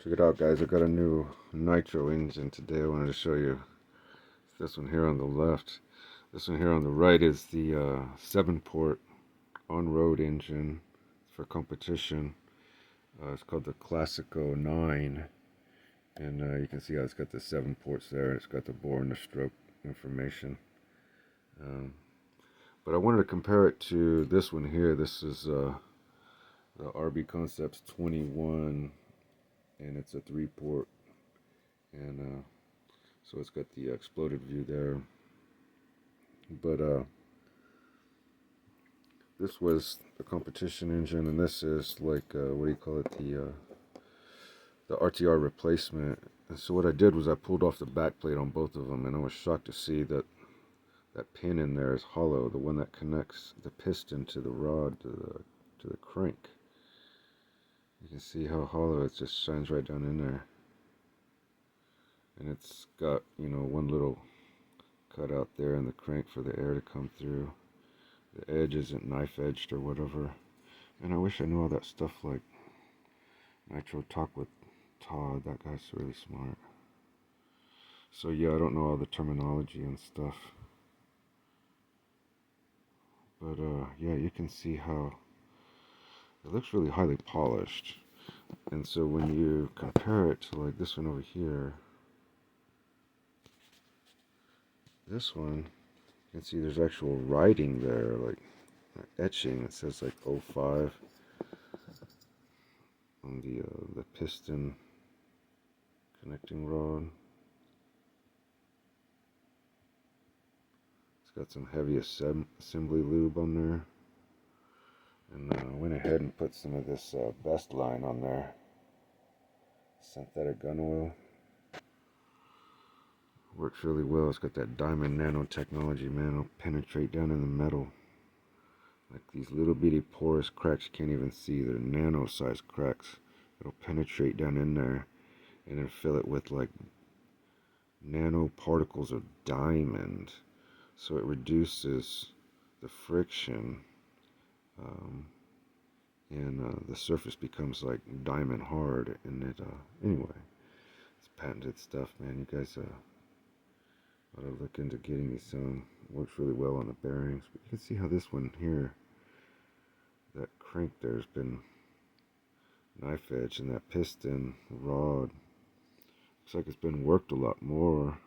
Check it out, guys. I got a new nitro engine today. I wanted to show you this one here on the left. This one here on the right is the 7-port on-road engine for competition. It's called the Classico 9. And you can see how it's got the 7 ports there. It's got the bore and the stroke information. But I wanted to compare it to this one here. This is the RB Concepts 21. And it's a 3-port, and so it's got the exploded view there. But this was the competition engine, and this is like what do you call it, the RTR replacement. And so what I did was I pulled off the back plate on both of them, and I was shocked to see that that pin in there is hollow, the one that connects the piston to the rod to the crank. You can see how hollow it just shines right down in there. And it's got, you know, one little cut out there in the crank for the air to come through. The edge isn't knife edged or whatever. And I wish I knew all that stuff like Nitro Talk with Todd. That guy's really smart. So yeah, I don't know all the terminology and stuff. But yeah, you can see how it looks really highly polished. And so when you compare it to like this one over here, this one, you can see there's actual writing there, like etching. It says like 05 on the piston connecting rod. It's got some heavy assembly lube on there. And I went ahead and put some of this Best line on there. Synthetic gun oil. Works really well. It's got that diamond nanotechnology, man. It'll penetrate down in the metal. Like these little bitty porous cracks you can't even see. They're nano-sized cracks. It'll penetrate down in there and then fill it with like nanoparticles of diamond. So it reduces the friction. And the surface becomes like diamond hard. And it, anyway, it's patented stuff, man. You guys ought to look into getting these. Works really well on the bearings. But you can see how this one here, that crank there's been knife edge, and that piston rod looks like it's been worked a lot more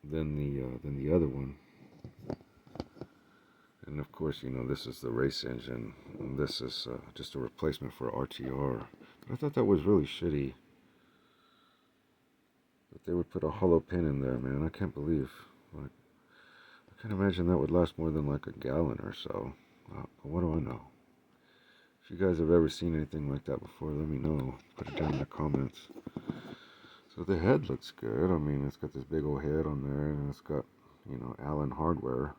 than the other one. And of course, you know, this is the race engine, and this is just a replacement for RTR. But I thought that was really shitty that they would put a hollow pin in there, man. I can't believe, like, I can't imagine that would last more than like a gallon or so. What do I know? If you guys have ever seen anything like that before, let me know. Put it down in the comments. So the head looks good. I mean, it's got this big old head on there, and it's got, you know, Allen hardware.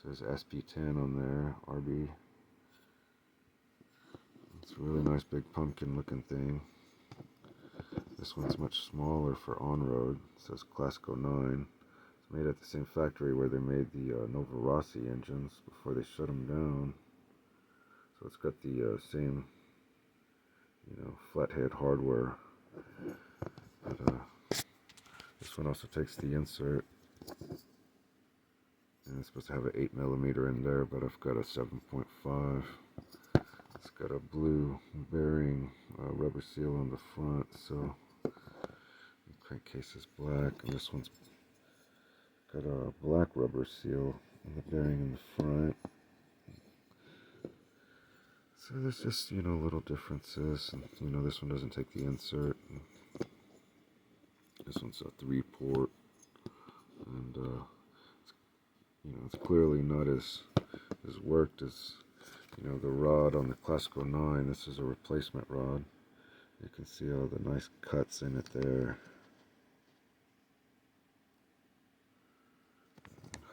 It says SP10 on there, RB. It's a really nice big pumpkin looking thing. This one's much smaller for on-road. It says Classico 9. It's made at the same factory where they made the Nova Rossi engines before they shut them down. So it's got the same, you know, flathead hardware. But this one also takes the insert. And it's supposed to have an 8mm in there, but I've got a 7.5. It's got a blue bearing rubber seal on the front, so the crankcase is black, and this one's got a black rubber seal on the bearing in the front. So there's just, you know, little differences, and you know, this one doesn't take the insert. This one's a 3-port, and you know, it's clearly not as worked as, you know, the rod on the Classico 9. This is a replacement rod. You can see all the nice cuts in it there.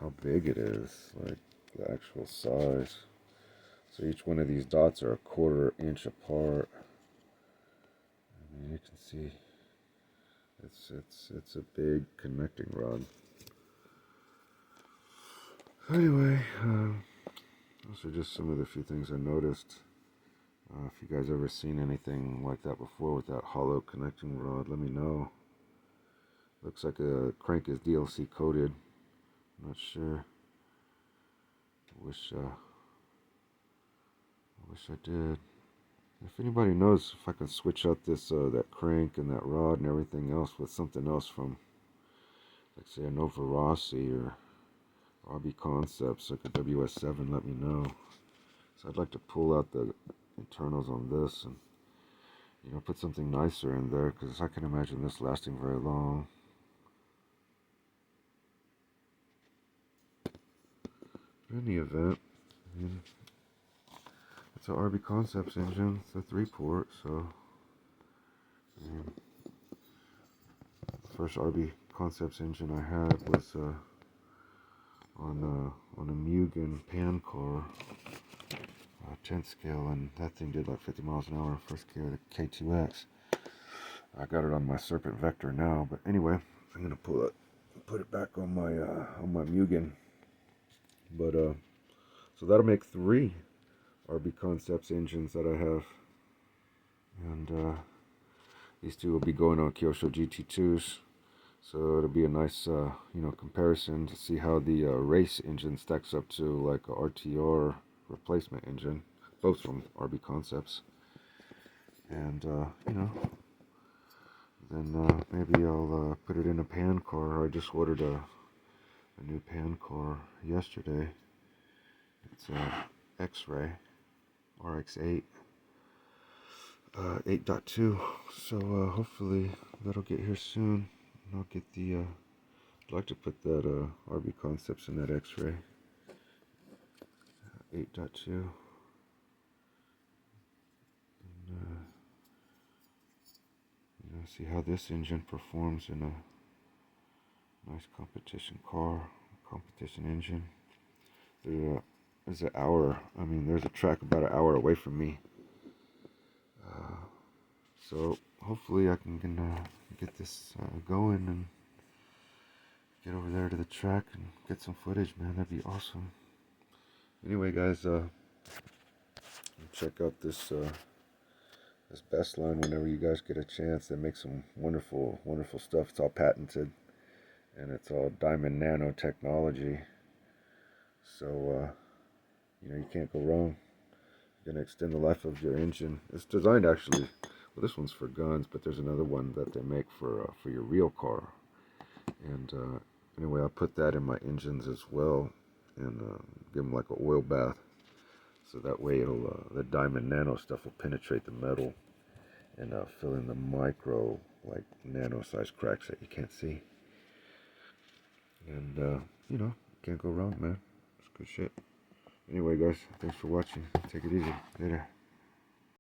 How big it is, like the actual size. So each one of these dots are a 1/4 inch apart. I mean, you can see it's a big connecting rod. Anyway, those are just some of the few things I noticed. If you guys ever seen anything like that before with that hollow connecting rod, let me know. Looks like a crank is DLC coated. I'm not sure. I wish I did. If anybody knows if I can switch out this that crank and that rod and everything else with something else from, like say, a Nova Rossi or RB Concepts, like a WS7, let me know. So I'd like to pull out the internals on this and, you know, put something nicer in there, because I can imagine this lasting very long. In any event, I mean, it's a RB Concepts engine. It's a 3-port, so I mean, the first RB Concepts engine I had was on a Mugen pan car, 10th scale, and that thing did like 50 miles an hour. First gear, the K2X. I got it on my Serpent Vector now, but anyway, I'm gonna put it back on my Mugen. But so that'll make 3 RB Concepts engines that I have, and these 2 will be going on Kyosho GT2s. So it'll be a nice, you know, comparison to see how the race engine stacks up to like a RTR replacement engine, both from RB Concepts. And you know, then maybe I'll put it in a pan car. I just ordered a new pan car yesterday. It's a X-Ray RX-8 8.2. So hopefully that'll get here soon. And I'll get the I'd like to put that RB Concepts in that X-Ray 8.2. And, you know, see how this engine performs in a nice competition car, competition engine. There's an hour. I mean, there's a track about an hour away from me. So hopefully I can get this going and get over there to the track and get some footage, man. That'd be awesome. Anyway, guys, check out this Best line whenever you guys get a chance. They make some wonderful, wonderful stuff. It's all patented, and it's all diamond nanotechnology. So, you know, you can't go wrong. You're gonna extend the life of your engine. It's designed actually. Well, this one's for guns, but there's another one that they make for your real car. And anyway, I put that in my engines as well, and give them like an oil bath, so that way it'll the diamond nano stuff will penetrate the metal and fill in the micro, like nano-sized cracks that you can't see. And you know, can't go wrong, man. It's good shit. Anyway, guys, thanks for watching. Take it easy. Later.